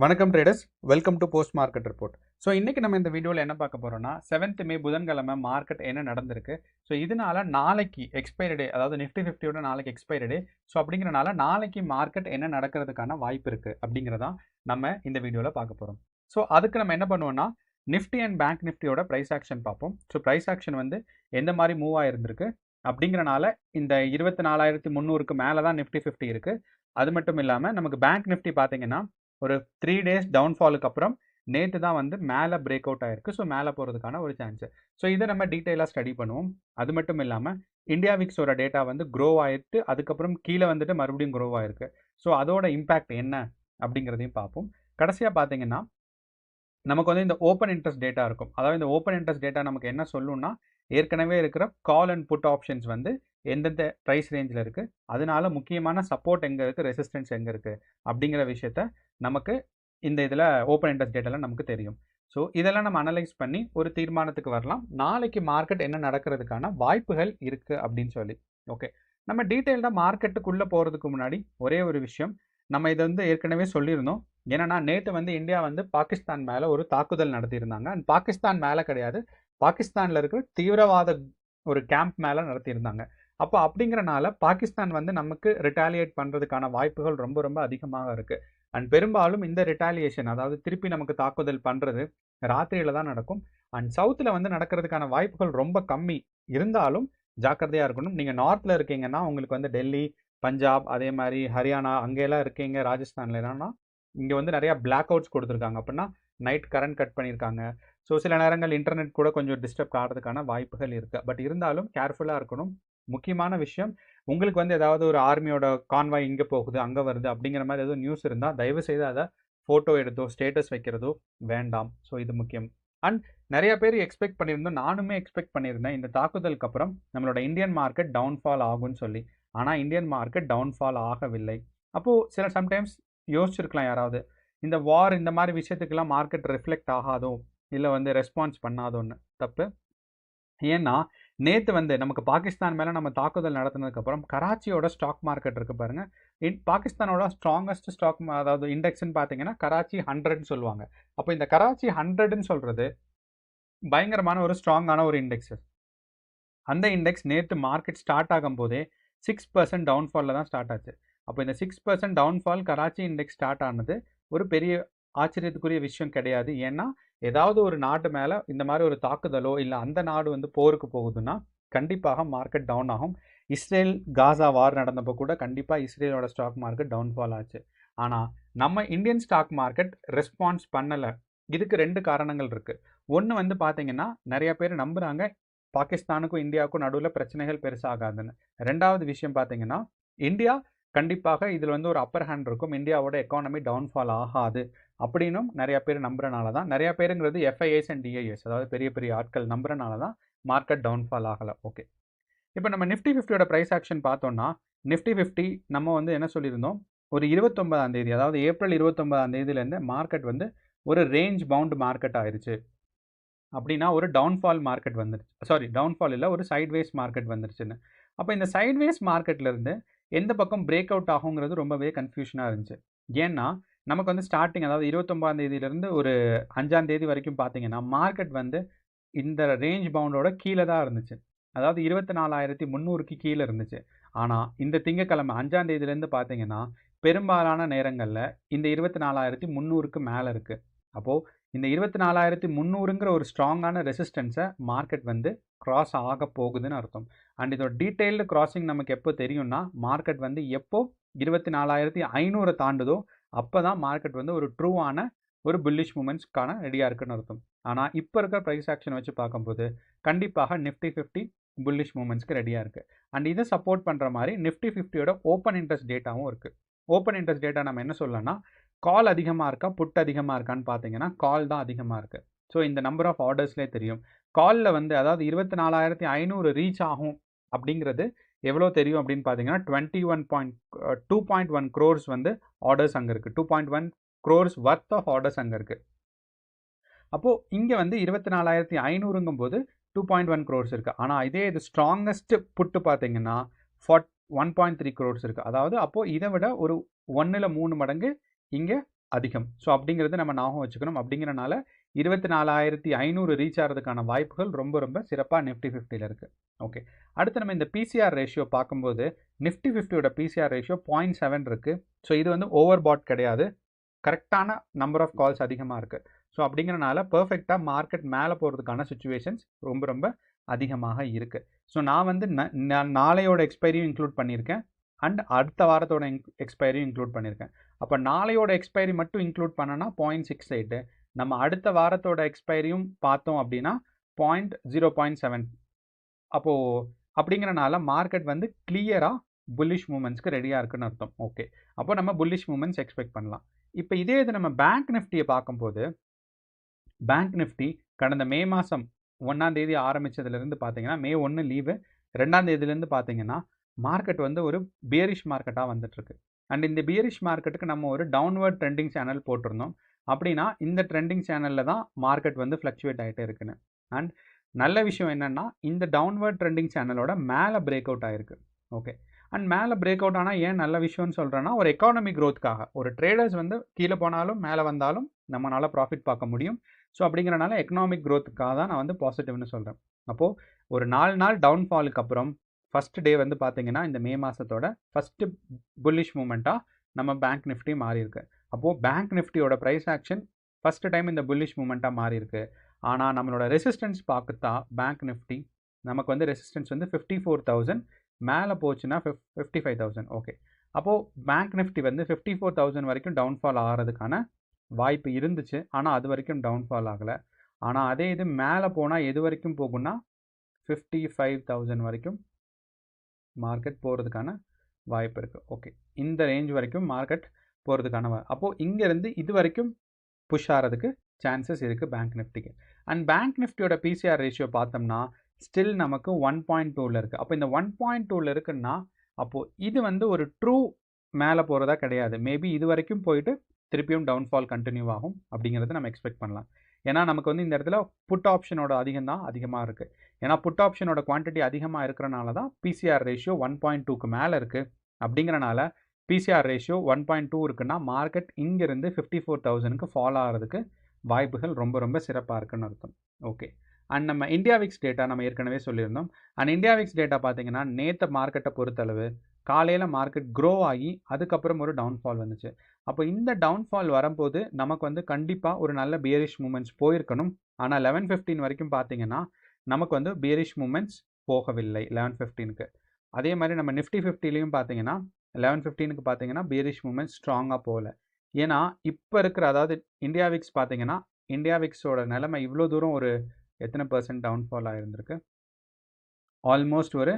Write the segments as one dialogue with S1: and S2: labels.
S1: வணக்கம் traders, welcome to post market report. So இன்றைக்கி நம்ம இந்த வீடியோவில் என்ன பார்க்க போகிறோம்னா 7th மே புதன்கிழமை மார்க்கெட் என்ன நடந்திருக்கு. ஸோ இதனால நாளைக்கு எக்ஸ்பைரி டே, அதாவது நிஃப்டி 50யோட நாளைக்கு எக்ஸ்பைரி டே. ஸோ அப்படிங்கிறனால நாளைக்கு மார்க்கெட் என்ன நடக்கிறதுக்கான வாய்ப்பு இருக்குது அப்படிங்கிறதான் நம்ம இந்த வீடியோவில் பார்க்க போகிறோம். ஸோ அதுக்கு நம்ம என்ன பண்ணுவோம்னா நிஃப்டி அண்ட் பேங்க் நிஃப்டியோட ப்ரைஸ் ஆக்ஷன் பார்ப்போம். ஸோ ப்ரைஸ் ஆக்ஷன் வந்து எந்த மாதிரி மூவ் ஆகிருந்திருக்கு அப்படிங்கிறனால இந்த 24,300க்கு மேலே தான் நிஃப்டி 50 இருக்குது. அது மட்டும் இல்லாமல் நமக்கு பேங்க் நிஃப்டி பார்த்தீங்கன்னா ஒரு 3 days டவுன்ஃபாலுக்கு அப்புறம் நேற்று தான் வந்து மேலே பிரேக் அவுட் ஆயிருக்கு. ஸோ மேலே போகிறதுக்கான ஒரு சான்ஸு. ஸோ இதை நம்ம டீட்டெயிலாக ஸ்டடி பண்ணுவோம். அது மட்டும் இல்லாமல் இந்தியா விக்ஸோட டேட்டா வந்து க்ரோ ஆகிட்டு அதுக்கப்புறம் கீழே வந்துட்டு மறுபடியும் க்ரோ ஆகிருக்கு. ஸோ அதோட இம்பேக்ட் என்ன அப்படிங்கிறதையும் பார்ப்போம். கடைசியாக பார்த்தீங்கன்னா நமக்கு வந்து இந்த ஓப்பன் இன்ட்ரெஸ்ட் டேட்டா இருக்கும். அதாவது இந்த ஓப்பன் இன்ட்ரெஸ்ட் டேட்டா நமக்கு என்ன சொல்லும்னா ஏற்கனவே இருக்கிற கால் அண்ட் புட் ஆப்ஷன்ஸ் வந்து எந்தெந்த ப்ரைஸ் ரேஞ்சில் இருக்குது, அதனால முக்கியமான சப்போர்ட் எங்கே இருக்குது, ரெசிஸ்டன்ஸ் எங்கே இருக்குது அப்படிங்கிற விஷயத்த நமக்கு இந்த இதில் ஓப்பன் இன்ட்ரெஸ்ட் டேட்டாவில் நமக்கு தெரியும். ஸோ இதெல்லாம் நம்ம அனலைஸ் பண்ணி ஒரு தீர்மானத்துக்கு வரலாம் நாளைக்கு மார்க்கெட் என்ன நடக்கிறதுக்கான வாய்ப்புகள் இருக்குது அப்படின்னு சொல்லி. ஓகே, நம்ம டீட்டெயில்டாக மார்க்கெட்டுக்குள்ளே போகிறதுக்கு முன்னாடி ஒரே ஒரு விஷயம், நம்ம இதை வந்து ஏற்கனவே சொல்லியிருந்தோம். ஏன்னா நேற்று வந்து இந்தியா வந்து பாகிஸ்தான் மேலே ஒரு தாக்குதல் நடத்தியிருந்தாங்க. அண்ட் பாகிஸ்தான் மேலே கிடையாது, பாகிஸ்தானில் இருக்கிற தீவிரவாத ஒரு கேம்ப் மேலே நடத்தியிருந்தாங்க. அப்போ அப்படிங்கிறனால பாகிஸ்தான் வந்து நமக்கு ரிட்டாலியேட் பண்ணுறதுக்கான வாய்ப்புகள் ரொம்ப ரொம்ப அதிகமாக இருக்குது. அண்ட் பெரும்பாலும் இந்த ரிட்டாலியேஷன், அதாவது திருப்பி நமக்கு தாக்குதல் பண்ணுறது ராத்திரியில் தான் நடக்கும். அண்ட் சவுத்தில் வந்து நடக்கிறதுக்கான வாய்ப்புகள் ரொம்ப கம்மி. இருந்தாலும் ஜாக்கிரதையாக இருக்கணும். நீங்கள் நார்த்தில் இருக்கீங்கன்னா உங்களுக்கு வந்து டெல்லி, பஞ்சாப், அதே மாதிரி ஹரியானா அங்கெல்லாம் இருக்கீங்க, ராஜஸ்தானில் என்னன்னா இங்கே வந்து நிறையா பிளாக் அவுட்ஸ் கொடுத்துருக்காங்க. அப்படின்னா நைட் கரண்ட் கட் பண்ணியிருக்காங்க. ஸோ சில நேரங்கள் இன்டர்நெட் கூட கொஞ்சம் டிஸ்டர்ப் ஆகிறதுக்கான வாய்ப்புகள் இருக்குது. பட் இருந்தாலும் கேர்ஃபுல்லாக இருக்கணும். முக்கியமான விஷயம், உங்களுக்கு வந்து ஏதாவது ஒரு ஆர்மியோட கான்வாய் இங்கே போகுது அங்கே வருது அப்படிங்கிற மாதிரி எதுவும் நியூஸ் இருந்தால் தயவு செய்து அதை ஃபோட்டோ எடுத்தோ ஸ்டேட்டஸ் வைக்கிறதோ வேண்டாம். ஸோ இது முக்கியம். அண்ட் நிறைய பேர் எக்ஸ்பெக்ட் பண்ணியிருந்தோம், நானுமே எக்ஸ்பெக்ட் பண்ணியிருந்தேன் இந்த தாக்குதலுக்கு அப்புறம் நம்மளோட இந்தியன் மார்க்கெட் டவுன்ஃபால் ஆகும்னு சொல்லி. ஆனால் இந்தியன் மார்க்கெட் டவுன்ஃபால் ஆகவில்லை. அப்போது சில சம்டைம்ஸ் யோசிச்சிருக்கலாம் யாராவது, இந்த வார் இந்த மாதிரி விஷயத்துக்கெல்லாம் மார்க்கெட் ரிஃப்ளெக்ட் ஆகாதோ இல்லை வந்து ரெஸ்பான்ஸ் பண்ணாதோன்னு. தப்பு. ஏன்னா நேற்று வந்து நமக்கு பாகிஸ்தான் மேலே நம்ம தாக்குதல் நடத்தினதுக்கப்புறம் கராச்சியோட ஸ்டாக் மார்க்கெட் இருக்குது பாருங்கள். பாகிஸ்தானோட ஸ்ட்ராங்கஸ்ட் ஸ்டாக், அதாவது இண்டெக்ஸ்ன்னு பார்த்தீங்கன்னா கராச்சி 100ன்னு சொல்லுவாங்க. அப்போ இந்த கராச்சி 100ன்னு சொல்கிறது பயங்கரமான ஒரு ஸ்ட்ராங்கான ஒரு இண்டெக்ஸு. அந்த இண்டெக்ஸ் நேற்று மார்க்கெட் ஸ்டார்ட் ஆகும் போதே 6% டவுன்ஃபாலில் தான் ஸ்டார்ட் ஆச்சு. அப்போ இந்த 6% டவுன்ஃபால் கராச்சி இண்டெக்ஸ் ஸ்டார்ட் ஆனது ஒரு பெரிய ஆச்சரியத்துக்குரிய விஷயம் கிடையாது. ஏன்னா ஏதாவது ஒரு நாட்டு மேலே இந்த மாதிரி ஒரு தாக்குதலோ இல்லை அந்த நாடு வந்து போருக்கு போகுதுன்னா கண்டிப்பாக மார்க்கெட் டவுன் ஆகும். இஸ்ரேல் காசா வார் நடந்தப்போ கூட கண்டிப்பாக இஸ்ரேலோட ஸ்டாக் மார்க்கெட் டவுன்ஃபால் ஆச்சு. ஆனால் நம்ம இந்தியன் ஸ்டாக் மார்க்கெட் ரெஸ்பான்ஸ் பண்ணலை. இதுக்கு 2 காரணங்கள் இருக்குது. ஒன்று வந்து பார்த்தீங்கன்னா நிறைய பேர் நம்புகிறாங்க பாகிஸ்தானுக்கும் இந்தியாவுக்கும் நடுவில் பிரச்சனைகள் பெருசாகாதுன்னு. 2வது விஷயம் பார்த்தீங்கன்னா இந்தியா கண்டிப்பாக இதில் வந்து ஒரு அப்பர் ஹேண்ட் இருக்கும், இந்தியாவோட எக்கானமி டவுன்ஃபால் ஆகாது அப்படின்னும் நிறைய பேர் நம்புறனால தான், நிறைய பேருங்கிறது எஃப்ஐஎஸ் அண்ட் டிஐஎஸ், அதாவது பெரிய பெரிய ஆட்கள் நம்புறனால தான் மார்க்கெட் டவுன்ஃபால் ஆகலை. ஓகே, இப்போ நம்ம நிஃப்டி 50யோட ப்ரைஸ் ஆக்ஷன் பார்த்தோம்னா நிஃப்டி 50 நம்ம வந்து என்ன சொல்லியிருந்தோம், ஒரு 29ஆம் தேதி, அதாவது ஏப்ரல் 29ஆம் தேதியிலேருந்து மார்க்கெட் வந்து ஒரு ரேஞ்ச் பவுண்ட் மார்க்கெட் ஆயிடுச்சு. அப்படின்னா ஒரு டவுன்ஃபால் மார்க்கெட் வந்துருச்சு, சாரி டவுன்ஃபால் இல்லை, ஒரு சைட்வேஸ் மார்க்கெட் வந்துருச்சுன்னு. அப்போ இந்த சைட்வேஸ் மார்க்கெட்லேருந்து எந்த பக்கம் பிரேக் அவுட் ஆகுங்கிறது ரொம்பவே கன்ஃபியூஷனாக இருந்துச்சு. ஏன்னா நமக்கு வந்து ஸ்டார்டிங், அதாவது 29ஆம் தேதியிலேருந்து ஒரு 5ஆம் தேதி வரைக்கும் பார்த்தீங்கன்னா மார்க்கெட் வந்து இந்த ரேஞ்ச் பவுண்டோட கீழே தான் இருந்துச்சு, அதாவது 24,300க்கு கீழே இருந்துச்சு. ஆனால் இந்த திங்கக்கிழமை 5ஆம் தேதியிலேருந்து பார்த்தீங்கன்னா பெரும்பாலான நேரங்களில் இந்த 24,300க்கு மேலே இருக்குது. அப்போது இந்த 24,300ங்கிற ஒரு ஸ்ட்ராங்கான ரெசிஸ்டன்ஸை மார்க்கெட் வந்து கிராஸ் ஆக போகுதுன்னு அர்த்தம். அண்ட் இதோட டீட்டெயில்டு கிராசிங் நமக்கு எப்போ தெரியும்னா மார்க்கெட் வந்து எப்போ 24,500 தாண்டுதோ அப்போ தான் மார்க்கெட் வந்து ஒரு ட்ரூவான ஒரு புல்லிஷ் மூமெண்ட்ஸ்க்கான ரெடியாக இருக்குன்னு அர்த்தம். ஆனால் இப்போ இருக்கிற ப்ரைஸ் ஆக்ஷன் வச்சு பார்க்கும்போது கண்டிப்பாக நிஃப்டி 50 புல்லிஷ் மூமெண்ட்ஸ்க்கு ரெடியாக இருக்குது. அண்ட் இதை சப்போர்ட் பண்ணுற மாதிரி நிஃப்டி 50யோட ஓப்பன் இன்ட்ரெஸ்ட் டேட்டாவும் இருக்குது. ஓப்பன் இன்ட்ரெஸ்ட் டேட்டா நம்ம என்ன சொல்லலாம்னா கால் அதிகமாக இருக்கா புட் அதிகமாக இருக்கான்னு பார்த்தீங்கன்னா கால் தான் அதிகமாக இருக்குது. ஸோ இந்த நம்பர் ஆஃப் ஆர்டர்ஸ்லேயே தெரியும். காலில் வந்து அதாவது 24,500 ரீச் ஆகும் அப்படிங்கிறது எவ்வளோ தெரியும் அப்படின்னு பார்த்தீங்கன்னா 2.1 crores வந்து ஆர்டர்ஸ் அங்கே இருக்குது. 2.1 crores ஒர்த் ஆஃப் ஆர்டர்ஸ் அங்கே இருக்குது. அப்போது இங்கே வந்து 24,500ங்கும் போது 2.1 crores இருக்குது. ஆனால் இதே இது ஸ்ட்ராங்கஸ்ட் புட்டு பார்த்தீங்கன்னா 1.3 crores இருக்குது. அதாவது அப்போது இதை விட ஒரு 1/3 மடங்கு இங்கே அதிகம். ஸோ அப்படிங்கிறது நம்ம ஞாபகம் வச்சுக்கணும். அப்படிங்கிறனால 24,500 ரீச் ஆகிறதுக்கான வாய்ப்புகள் ரொம்ப ரொம்ப சிறப்பாக நிஃப்டி 50ல் இருக்குது. ஓகே, அடுத்து நம்ம இந்த பிசிஆர் ரேஷியோ பார்க்கும்போது நிஃப்டி 50யோட பிசிஆர் ரேஷியோ 0.7 இருக்குது. ஸோ இது வந்து ஓவர் பாட் கிடையாது, கரெக்டான நம்பர் ஆஃப் கால்ஸ் அதிகமாக இருக்குது. ஸோ அப்படிங்கிறனால பர்ஃபெக்டாக மார்க்கெட் மேலே போகிறதுக்கான சுச்சுவேஷன்ஸ் ரொம்ப ரொம்ப அதிகமாக இருக்குது. ஸோ நான் வந்து நாளையோட எக்ஸ்பைரியும் இன்க்ளூட் பண்ணியிருக்கேன் அண்ட் அடுத்த வாரத்தோட எக்ஸ்பைரியும் இன்க்ளூட் பண்ணியிருக்கேன். அப்போ நாளையோட எக்ஸ்பைரி மட்டும் இன்க்ளூட் பண்ணனா 0.68, நம்ம அடுத்த வாரத்தோட எக்ஸ்பைரியும் பார்த்தோம் அப்படின்னா 0.7. அப்போது அப்படிங்கிறனால மார்க்கெட் வந்து கிளியராக புல்லிஷ் மூமெண்ட்ஸ்க்கு ரெடியாக இருக்குன்னு அர்த்தம். ஓகே, அப்போ நம்ம புல்லிஷ் மூமெண்ட்ஸ் எக்ஸ்பெக்ட் பண்ணலாம். இப்போ இதே இது நம்ம பேங்க் நிஃப்டியை பார்க்கும்போது பேங்க் நிஃப்டி கடந்த மே மாதம் 1ஆம் தேதி ஆரம்பித்ததுலேருந்து பார்த்தீங்கன்னா மே 1 லீவு, 2ஆம் தேதியிலேருந்து பார்த்தீங்கன்னா மார்க்கெட் வந்து ஒரு பியரிஷ் மார்க்கெட்டாக வந்துட்டுருக்கு. அண்ட் இந்த பியரிஷ் மார்க்கெட்டுக்கு நம்ம ஒரு டவுன்வர்ட் ட்ரெண்டிங் சேனல் போட்டிருந்தோம். அப்படின்னா இந்த ட்ரெண்டிங் சேனலில் தான் மார்க்கெட் வந்து ஃப்ளக்சுவேட் ஆகிட்டே இருக்குன்னு. அண்ட் நல்ல விஷயம் என்னென்னா இந்த டவுன்வர்ட் ட்ரெண்டிங் சேனலோட மேலே பிரேக் அவுட் ஆகிருக்கு. ஓகே, அண்ட் மேலே பிரேக் அவுட் ஆனால் ஏன் நல்ல விஷயம்னு சொல்கிறேன்னா ஒரு எக்கானமி க்ரோத்துக்காக. ஒரு ட்ரேடர்ஸ் வந்து கீழே போனாலும் மேலே வந்தாலும் நம்மளால் ப்ராஃபிட் பார்க்க முடியும். ஸோ அப்படிங்கிறனால எக்கனாமிக் க்ரோத்துக்காக தான் நான் வந்து பாசிட்டிவ்னு சொல்கிறேன். அப்போது ஒரு 4 நாள் டவுன்ஃபாலுக்கு அப்புறம் ஃபஸ்ட் டே வந்து பார்த்தீங்கன்னா இந்த மே மாதத்தோட ஃபஸ்ட்டு புல்லிஷ் மூமெண்ட்டாக நம்ம பேங்க் நிஃப்டி மாறி இருக்கு. அப்போது பேங்க் நிஃப்டியோட ப்ரைஸ் ஆக்ஷன் ஃபஸ்ட்டு டைம் இந்த புல்லிஷ் மூமெண்ட்டாக மாறி இருக்கு. ஆனால் நம்மளோட ரெசிஸ்டன்ஸ் பார்க்குத்தா பேங்க் நிஃப்டி நமக்கு வந்து ரெசிஸ்டன்ஸ் வந்து 54,000, மேலே போச்சுன்னா 55,000. ஓகே, அப்போது பேங்க் நிஃப்டி வந்து 54,000 வரைக்கும் டவுன்ஃபால் ஆகிறதுக்கான வாய்ப்பு இருந்துச்சு. ஆனால் அது வரைக்கும் டவுன்ஃபால் ஆகலை. ஆனால் அதே இது மேலே போனால் எது வரைக்கும் போகும்னா 55,000 வரைக்கும் மார்க்கெட் போகிறதுக்கான வாய்ப்பு இருக்குது. ஓகே, இந்த ரேஞ்ச் வரைக்கும் மார்க்கெட் போகிறதுக்கான அப்போது இங்கேருந்து இது வரைக்கும் புஷ் ஆகிறதுக்கு சான்சஸ் இருக்குது பேங்க் நிஃப்டிக்கு. அண்ட் பேங்க் நிஃப்டியோட பிசிஆர் ரேஷியோ பார்த்தோம்னா ஸ்டில் நமக்கு 1.2ல் இருக்குது. அப்போ இந்த 1.2ல் இருக்குன்னா அப்போது இது வந்து ஒரு ட்ரூ மேலே போகிறதா கிடையாது. மேபி இது வரைக்கும் போயிட்டு திருப்பியும் டவுன்ஃபால் கண்டினியூ ஆகும் அப்படிங்கிறத நம்ம எக்ஸ்பெக்ட் பண்ணலாம். ஏன்னா நமக்கு வந்து இந்த இடத்துல புட் ஆப்ஷனோட அதிகமாக இருக்குது. ஏன்னா புட் ஆப்ஷனோட குவான்டிட்டி அதிகமாக இருக்கிறனால தான் பிசிஆர் ரேஷியோ 1.2க்கு மேலே இருக்குது. அப்படிங்கிறனால பிசிஆர் ரேஷியோ 1.2 இருக்குன்னா மார்க்கெட் இங்கேருந்து 54,000க்கு ஃபாலோ ஆகிறதுக்கு வாய்ப்புகள் ரொம்ப ரொம்ப சிறப்பாக இருக்குன்னு அர்த்தம். ஓகே, அண்ட் நம்ம இந்தியா விக்ஸ் டேட்டா நம்ம ஏற்கனவே சொல்லியிருந்தோம். அண்ட் இந்தியா விக்ஸ் டேட்டா பார்த்தீங்கன்னா நேற்று மார்க்கெட்டை பொறுத்தளவு காலையில் மார்க்கெட் க்ரோ ஆகி அதுக்கப்புறம் ஒரு டவுன்ஃபால் வந்துச்சு. அப்போ இந்த டவுன்ஃபால் வரும்போது நமக்கு வந்து கண்டிப்பாக ஒரு நல்ல பியரிஷ் மூமெண்ட்ஸ் போயிருக்கணும். ஆனால் 11:15 வரைக்கும் பார்த்தீங்கன்னா நமக்கு வந்து பியரிஷ் மூமெண்ட்ஸ் போகவில்லை 11:15க்கு. அதே மாதிரி நம்ம நிஃப்டி 50லையும் பார்த்தீங்கன்னா 11:15க்கு பார்த்தீங்கன்னா பியரிஷ் மூமெண்ட்ஸ் ஸ்ட்ராங்காக போகல. ஏன்னா இப்போ இருக்கிற அதாவது இந்தியா விக்ஸ் பார்த்தீங்கன்னா இந்தியா விக்ஸோட நிலைமை இவ்வளோ தூரம் ஒரு எத்தனை % டவுன்ஃபால் ஆகிருந்திருக்கு, ஆல்மோஸ்ட் ஒரு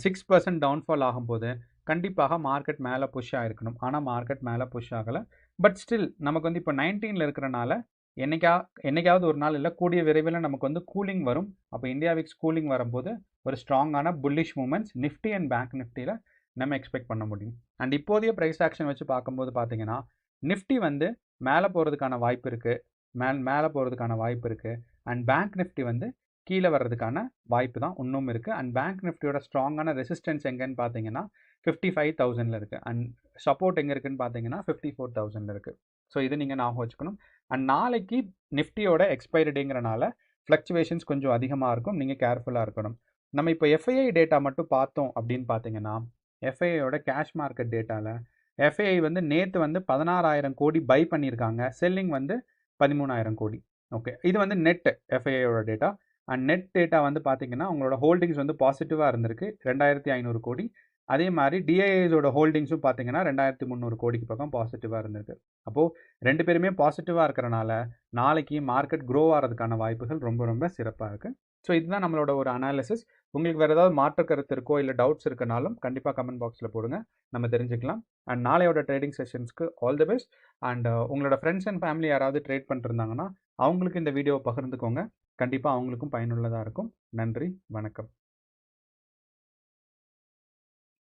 S1: 6% டவுன்ஃபால் ஆகும்போது கண்டிப்பாக மார்க்கெட் மேலே புஷ் ஆகிருக்கணும். ஆனால் மார்க்கெட் மேலே புஷ் ஆகலை. பட் ஸ்டில் நமக்கு வந்து இப்போ 19ல் இருக்கிறனால என்னைக்காவது ஒரு நாள் இல்லை கூடிய விரைவில் நமக்கு வந்து கூலிங் வரும். அப்போ இந்தியா விக்ஸ் கூலிங் வரும்போது ஒரு ஸ்ட்ராங்கான bullish moments Nifty and bank நிஃப்டியில் நம்ம எக்ஸ்பெக்ட் பண்ண முடியும். அண்ட் இப்போதைய ப்ரைஸ் ஆக்ஷன் வச்சு பார்க்கும்போது பார்த்தீங்கன்னா நிஃப்டி வந்து மேலே போகிறதுக்கான வாய்ப்பு இருக்குது, மேலே போகிறதுக்கான வாய்ப்பு இருக்குது. அண்ட் பேங்க் நிஃப்டி வந்து கீழே வர்றதுக்கான வாய்ப்பு தான் இன்னும் இருக்குது. அண்ட் பேங்க் நிஃப்டியோட ஸ்ட்ராங்கான ரெசிஸ்டன்ஸ் எங்கேன்னு பார்த்தீங்கன்னா 55,000ல் இருக்குது. அண்ட் சப்போர்ட் எங்கே இருக்குதுன்னு பார்த்தீங்கன்னா 54,000ல் இருக்குது. ஸோ இது நீங்கள் ஞாபகம் வச்சுக்கணும். அண்ட் நாளைக்கு நிஃப்டியோட எக்ஸ்பைரி டேங்கிறனால ஃப்ளக்சுவேஷன்ஸ் கொஞ்சம் அதிகமாக இருக்கும், நீங்கள் கேர்ஃபுல்லாக இருக்கணும். நம்ம இப்போ எஃப்ஐஐ டேட்டா மட்டும் பார்த்தோம் அப்படின்னு பார்த்தீங்கன்னா எஃப்ஐஐயோட கேஷ் மார்க்கெட் டேட்டாவில் எஃப்ஐஐ வந்து நேற்று வந்து 16,000 கோடி பை பண்ணியிருக்காங்க, செல்லிங் வந்து 13,000 கோடி. ஓகே, இது வந்து நெட் எஃப்ஐஐயோட டேட்டா. அண்ட் நெட் டேட்டா வந்து பார்த்தீங்கன்னா உங்களோட ஹோல்டிங்ஸ் வந்து பாசிட்டிவாக இருந்திருக்கு 2,500 கோடி. அதே மாதிரி டிஐஏஸோட ஹோல்டிங்ஸும் பார்த்தீங்கன்னா 2,300 கோடிக்கு பக்கம் பாசிட்டிவாக இருந்திருக்கு. அப்போது ரெண்டு பேருமே பாசிட்டிவாக இருக்கிறனால நாளைக்கு மார்க்கெட் க்ரோ ஆகிறதுக்கான வாய்ப்புகள் ரொம்ப ரொம்ப சிறப்பாக இருக்குது. ஸோ இதுதான் நம்மளோட ஒரு அனாலிசிஸ். உங்களுக்கு வேறு ஏதாவது மாற்று கருத்து இருக்கோ இல்லை டவுட்ஸ் இருக்குனாலும் கண்டிப்பாக கமெண்ட் பாக்ஸில் போடுங்க, நம்ம தெரிஞ்சுக்கலாம். அண்ட் நாளையோட ட்ரேடிங் செஷன்ஸ்க்கு ஆல் தி பெஸ்ட். அண்ட் உங்களோட ஃப்ரெண்ட்ஸ் அண்ட் ஃபேமிலி யாராவது ட்ரேட் பண்ணிருந்தாங்கன்னா அவங்களுக்கு இந்த வீடியோவை பகிர்ந்துக்கோங்க, கண்டிப்பாக அவங்களுக்கும் பயனுள்ளதாக இருக்கும். நன்றி, வணக்கம்.